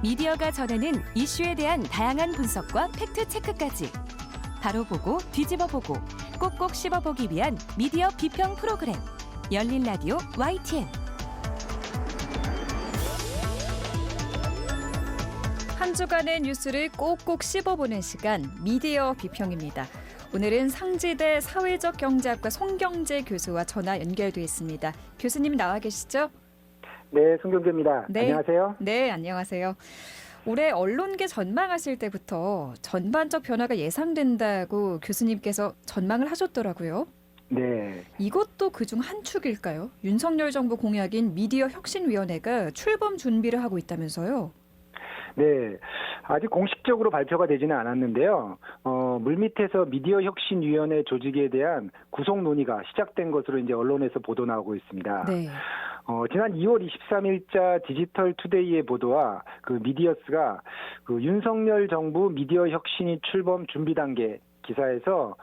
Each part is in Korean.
미디어가 전하는 이슈에 대한 다양한 분석과 팩트체크까지 바로 보고 뒤집어 보고 꼭꼭 씹어보기 위한 미디어 비평 프로그램 열린 라디오 YTN. 한 주간의 뉴스를 꼭꼭 씹어보는 시간 미디어 비평입니다. 오늘은 상지대 사회적경제학과 송경재 교수와 전화 연결돼 있습니다. 교수님 나와 계시죠? 네, 송경재입니다. 네. 안녕하세요. 네, 안녕하세요. 올해 언론계 전망하실 때부터 전반적 변화가 예상된다고 교수님께서 전망을 하셨더라고요. 네. 이것도 그중 한 축일까요? 윤석열 정부 공약인 미디어 혁신위원회가 출범 준비를 하고 있다면서요? 네. 아직 공식적으로 발표가 되지는 않았는데요. 물밑에서 미디어 혁신위원회 조직에 대한 구성 논의가 시작된 것으로 이제 언론에서 보도 나오고 있습니다. 네. 지난 2월 23일자 디지털 투데이의 보도와 그 미디어스가 그 윤석열 정부 미디어 혁신이 출범 준비 단계 기사에서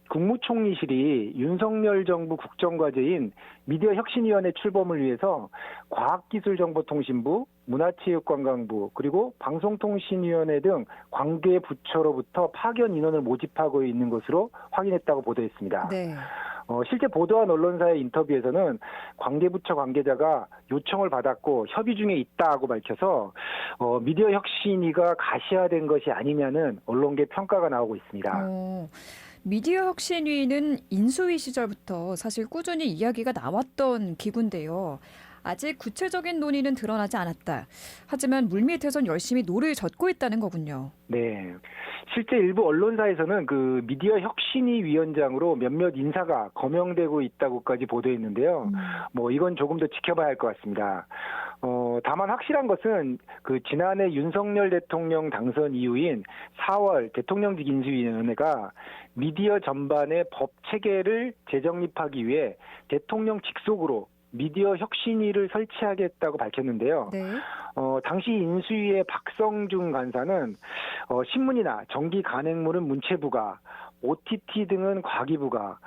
국무총리실이 윤석열 정부 국정과제인 미디어 혁신위원회 출범을 위해서 과학기술정보통신부, 문화체육관광부, 그리고 방송통신위원회 등 관계 부처로부터 파견 인원을 모집하고 있는 것으로 확인했다고 보도했습니다. 네. 실제 보도한 언론사의 인터뷰에서는 관계부처 관계자가 요청을 받았고 협의 중에 있다고 밝혀서 미디어 혁신위가 가시화된 것이 아니냐는 언론계 평가가 나오고 있습니다. 미디어 혁신위는 인수위 시절부터 사실 꾸준히 이야기가 나왔던 기구인데요. 아직 구체적인 논의는 드러나지 않았다. 하지만 물밑에선 열심히 노를 젓고 있다는 거군요. 네. 실제 일부 언론사에서는 그 미디어 혁신위 위원장으로 몇몇 인사가 거명되고 있다고까지 보도했는데요. 이건 조금 더 지켜봐야 할 것 같습니다. 다만 확실한 것은 그 지난해 윤석열 대통령 당선 이후인 4월 대통령직 인수위원회가 미디어 전반의 법 체계를 재정립하기 위해 대통령 직속으로 미디어 혁신위를 설치하겠다고 밝혔는데요. 네. 당시 인수위의 박성중 간사는 신문이나 정기 간행물은 문체부가, OTT 등은 과기부가,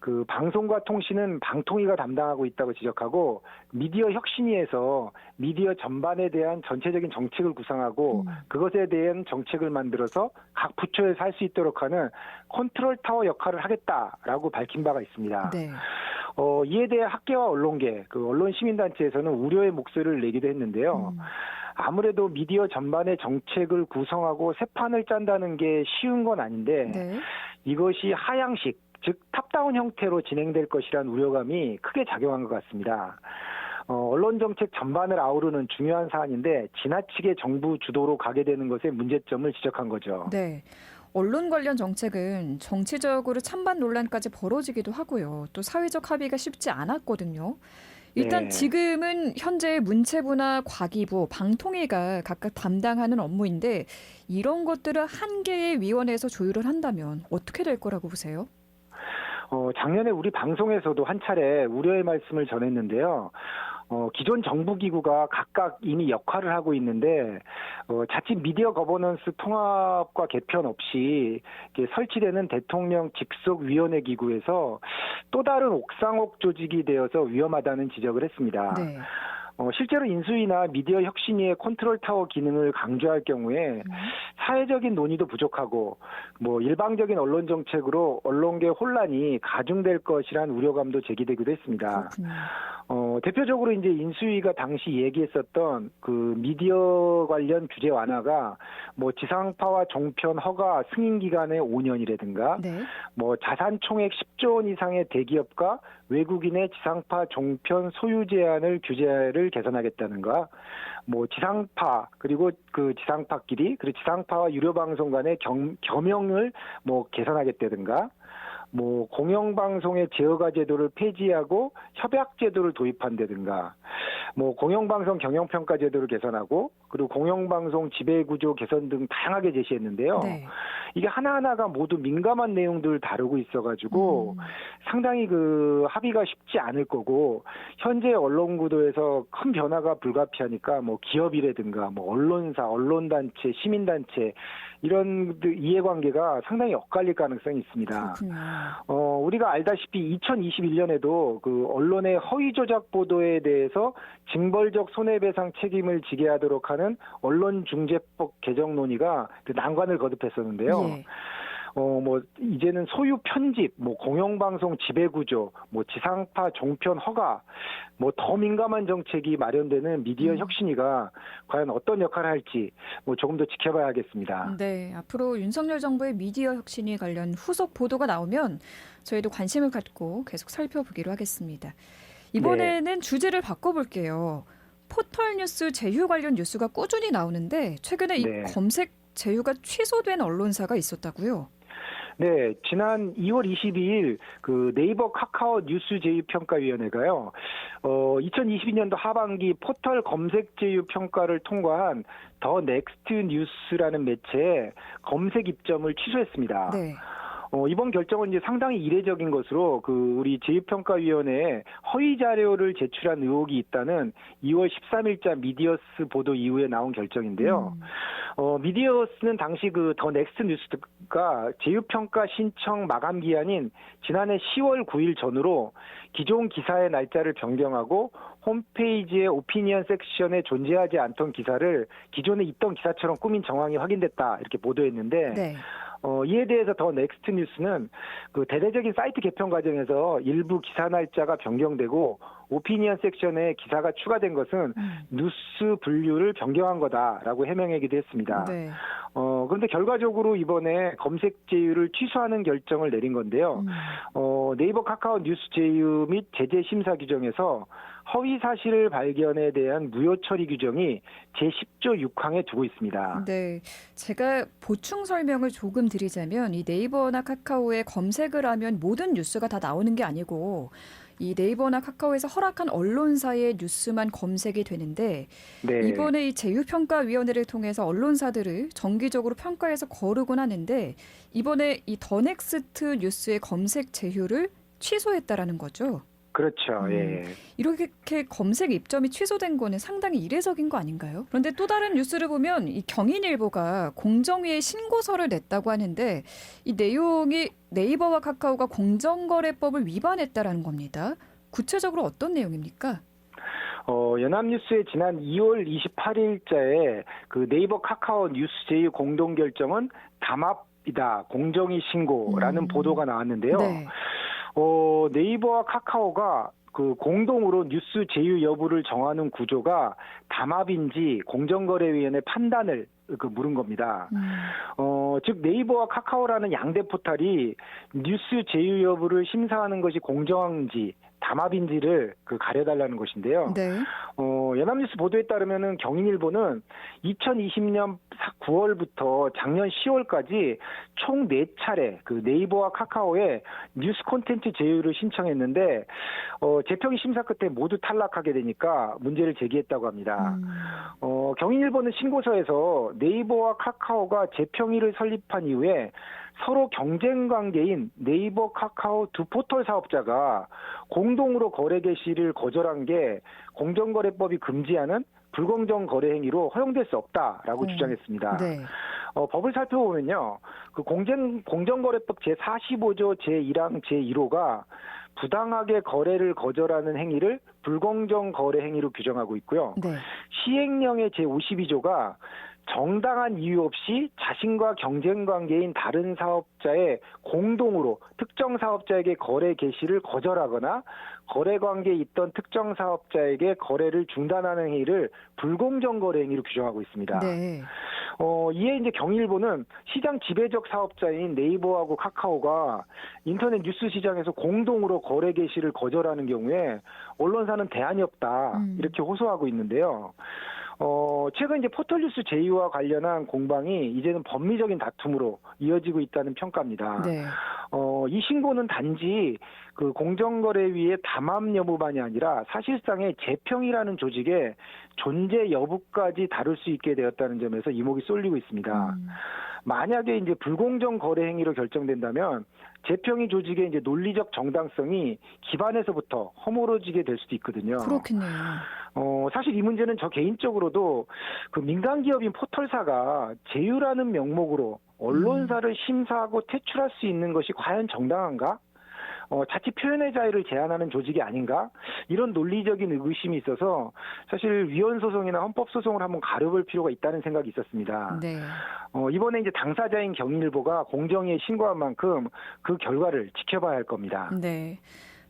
그 방송과 통신은 방통위가 담당하고 있다고 지적하고 미디어 혁신위에서 미디어 전반에 대한 전체적인 정책을 구상하고 그것에 대한 정책을 만들어서 각 부처에서 할 수 있도록 하는 컨트롤 타워 역할을 하겠다라고 밝힌 바가 있습니다. 네. 이에 대해 학계와 언론계, 그 언론 시민단체에서는 우려의 목소리를 내기도 했는데요. 아무래도 미디어 전반의 정책을 구성하고 새 판을 짠다는 게 쉬운 건 아닌데 네. 이것이 하향식, 즉 탑다운 형태로 진행될 것이라는 우려감이 크게 작용한 것 같습니다. 언론 정책 전반을 아우르는 중요한 사안인데 지나치게 정부 주도로 가게 되는 것에 문제점을 지적한 거죠. 네. 언론 관련 정책은 정치적으로 찬반 논란까지 벌어지기도 하고요. 또 사회적 합의가 쉽지 않았거든요. 일단 네. 지금은 현재 문체부나 과기부, 방통위가 각각 담당하는 업무인데 이런 것들을 한 개의 위원회에서 조율을 한다면 어떻게 될 거라고 보세요? 작년에 우리 방송에서도 한 차례 우려의 말씀을 전했는데요. 기존 정부기구가 각각 이미 역할을 하고 있는데 자칫 미디어 거버넌스 통합과 개편 없이 설치되는 대통령 직속위원회 기구에서 또 다른 옥상옥 조직이 되어서 위험하다는 지적을 했습니다. 네. 실제로 인수위나 미디어 혁신위의 컨트롤 타워 기능을 강조할 경우에 사회적인 논의도 부족하고 일방적인 언론 정책으로 언론계 혼란이 가중될 것이란 우려감도 제기되기도 했습니다. 그렇군요. 대표적으로 이제 인수위가 당시 얘기했었던 그 미디어 관련 규제 완화가 지상파와 종편 허가 승인 기간의 5년이라든가 네. 자산 총액 10조 원 이상의 대기업과 외국인의 지상파 종편 소유 제한을 규제를 개선하겠다는가, 지상파 그리고 그 지상파끼리 그리고 지상파와 유료 방송 간의 겸용을 개선하겠다든가, 공영방송의 제어가 제도를 폐지하고 협약 제도를 도입한다든가, 공영방송 경영평가 제도를 개선하고 그리고 공영방송 지배구조 개선 등 다양하게 제시했는데요. 네. 이게 하나하나가 모두 민감한 내용들을 다루고 있어가지고 상당히 그 합의가 쉽지 않을 거고 현재 언론 구도에서 큰 변화가 불가피하니까 기업이라든가 언론사, 언론단체, 시민단체 이런 이해관계가 상당히 엇갈릴 가능성이 있습니다. 그렇군요. 우리가 알다시피 2021년에도 그 언론의 허위 조작 보도에 대해서 징벌적 손해배상 책임을 지게 하도록 하는 언론중재법 개정 논의가 난관을 거듭했었는데요. 예. 이제는 소유 편집, 공영방송 지배구조, 지상파 종편 허가, 더 민감한 정책이 마련되는 미디어 혁신위가 과연 어떤 역할을 할지 조금 더 지켜봐야 하겠습니다. 네, 앞으로 윤석열 정부의 미디어 혁신이 관련 후속 보도가 나오면 저희도 관심을 갖고 계속 살펴보기로 하겠습니다. 이번에는 주제를 바꿔볼게요. 포털 뉴스 제휴 관련 뉴스가 꾸준히 나오는데 최근에 이 검색 제휴가 취소된 언론사가 있었다고요? 네, 지난 2월 22일 그 네이버 카카오 뉴스 제휴 평가위원회가요. 2022년도 하반기 포털 검색 제휴 평가를 통과한 더 넥스트 뉴스라는 매체의 검색 입점을 취소했습니다. 네. 이번 결정은 이제 상당히 이례적인 것으로 우리 제휴평가위원회에 허위 자료를 제출한 의혹이 있다는 2월 13일자 미디어스 보도 이후에 나온 결정인데요. 미디어스는 당시 더 넥스트 뉴스가 제휴평가 신청 마감 기한인 지난해 10월 9일 전후로 기존 기사의 날짜를 변경하고 홈페이지의 오피니언 섹션에 존재하지 않던 기사를 기존에 있던 기사처럼 꾸민 정황이 확인됐다 이렇게 보도했는데 네. 이에 대해서 더 넥스트 뉴스는 대대적인 사이트 개편 과정에서 일부 기사 날짜가 변경되고 오피니언 섹션에 기사가 추가된 것은 뉴스 분류를 변경한 거다라고 해명하기도 했습니다. 네. 그런데 결과적으로 이번에 검색 제휴를 취소하는 결정을 내린 건데요. 네이버 카카오 뉴스 제휴 및 제재 심사 규정에서 허위 사실 발견에 대한 무효 처리 규정이 제10조 6항에 두고 있습니다. 네, 제가 보충 설명을 조금 드리자면 이 네이버나 카카오에 검색을 하면 모든 뉴스가 다 나오는 게 아니고 이 네이버나 카카오에서 허락한 언론사의 뉴스만 검색이 되는데 네. 이번에 이 제휴평가위원회를 통해서 언론사들을 정기적으로 평가해서 거르곤 하는데 이번에 이 더 넥스트 뉴스의 검색 제휴를 취소했다라는 거죠. 그렇죠. 예. 이렇게 검색 입점이 취소된 거는 상당히 이례적인 거 아닌가요? 그런데 또 다른 뉴스를 보면 이 경인일보가 공정위에 신고서를 냈다고 하는데 이 내용이 네이버와 카카오가 공정거래법을 위반했다라는 겁니다. 구체적으로 어떤 내용입니까? 연합뉴스의 지난 2월 28일자에 네이버 카카오 뉴스 제휴 공동결정은 담합이다. 공정위 신고라는 보도가 나왔는데요. 네. 네이버와 카카오가 공동으로 뉴스 제휴 여부를 정하는 구조가 담합인지 공정거래위원회 판단을 물은 겁니다. 즉 네이버와 카카오라는 양대 포털이 뉴스 제휴 여부를 심사하는 것이 공정한지 담합인지를 가려달라는 것인데요. 네. 연합뉴스 보도에 따르면은 경인일보는 2020년 9월부터 작년 10월까지 총 4차례 네이버와 카카오에 뉴스 콘텐츠 제휴를 신청했는데 재평이 심사 끝에 모두 탈락하게 되니까 문제를 제기했다고 합니다. 경인일보는 신고서에서 네이버와 카카오가 재평의를 설립한 이후에 서로 경쟁 관계인 네이버, 카카오 두 포털 사업자가 공동으로 거래 개시를 거절한 게 공정거래법이 금지하는 불공정 거래 행위로 허용될 수 없다라고 주장했습니다. 네. 법을 살펴보면요, 공정거래법 제45조 제1항 제1호가 부당하게 거래를 거절하는 행위를 불공정 거래 행위로 규정하고 있고요. 네. 시행령의 제52조가 정당한 이유 없이 자신과 경쟁 관계인 다른 사업자의 공동으로 특정 사업자에게 거래 개시를 거절하거나 거래 관계에 있던 특정 사업자에게 거래를 중단하는 행위를 불공정 거래 행위로 규정하고 있습니다. 네. 이에 이제 경일보는 시장 지배적 사업자인 네이버하고 카카오가 인터넷 뉴스 시장에서 공동으로 거래 개시를 거절하는 경우에 언론사는 대안이 없다 이렇게 호소하고 있는데요. 최근 이제 포털뉴스 제휴와 관련한 공방이 이제는 법리적인 다툼으로 이어지고 있다는 평가입니다. 네. 이 신고는 단지 공정거래위의 담합 여부만이 아니라 사실상의 재평이라는 조직의 존재 여부까지 다룰 수 있게 되었다는 점에서 이목이 쏠리고 있습니다. 만약에 이제 불공정 거래 행위로 결정된다면 재평의 조직의 이제 논리적 정당성이 기반에서부터 허물어지게 될 수도 있거든요. 그렇겠네요. 사실 이 문제는 저 개인적으로도 민간 기업인 포털사가 제휴라는 명목으로 언론사를 심사하고 퇴출할 수 있는 것이 과연 정당한가? 자칫 표현의 자유를 제한하는 조직이 아닌가 이런 논리적인 의구심이 있어서 사실 위헌 소송이나 헌법 소송을 한번 가려볼 필요가 있다는 생각이 있었습니다. 네. 이번에 이제 당사자인 경일보가 공정위에 신고한 만큼 그 결과를 지켜봐야 할 겁니다. 네.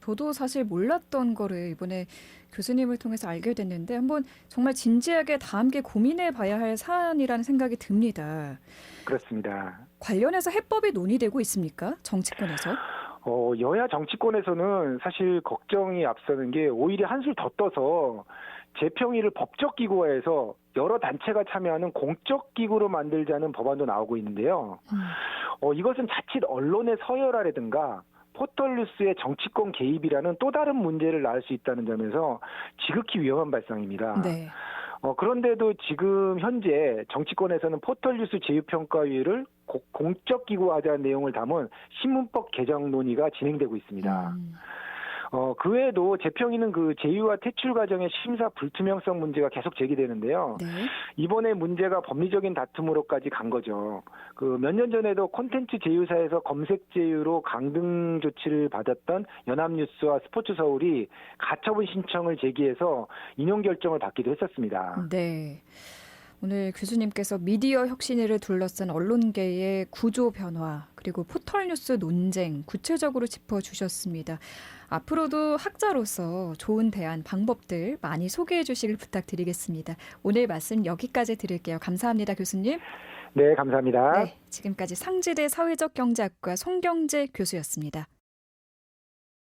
저도 사실 몰랐던 거를 이번에 교수님을 통해서 알게 됐는데 한번 정말 진지하게 다 함께 고민해 봐야 할 사안이라는 생각이 듭니다. 그렇습니다. 관련해서 해법이 논의되고 있습니까? 정치권에서? 여야 정치권에서는 사실 걱정이 앞서는 게 오히려 한술 더 떠서 재평의를 법적 기구화해서 여러 단체가 참여하는 공적 기구로 만들자는 법안도 나오고 있는데요. 이것은 자칫 언론의 서열화라든가 포털뉴스의 정치권 개입이라는 또 다른 문제를 낳을 수 있다는 점에서 지극히 위험한 발상입니다. 네. 그런데도 지금 현재 정치권에서는 포털뉴스 제휴평가위를 공적 기구화하자는 내용을 담은 신문법 개정 논의가 진행되고 있습니다. 그 외에도 재평의는 그 제휴와 퇴출 과정의 심사 불투명성 문제가 계속 제기되는데요. 네. 이번에 문제가 법리적인 다툼으로까지 간 거죠. 그 몇 년 전에도 콘텐츠 제휴사에서 검색 제휴로 강등 조치를 받았던 연합뉴스와 스포츠서울이 가처분 신청을 제기해서 인용 결정을 받기도 했었습니다. 네. 오늘 교수님께서 미디어 혁신을 둘러싼 언론계의 구조 변화 그리고 포털뉴스 논쟁 구체적으로 짚어주셨습니다. 앞으로도 학자로서 좋은 대안, 방법들 많이 소개해 주시길 부탁드리겠습니다. 오늘 말씀 여기까지 드릴게요. 감사합니다, 교수님. 네, 감사합니다. 네, 지금까지 상지대 사회적경제학과 송경재 교수였습니다.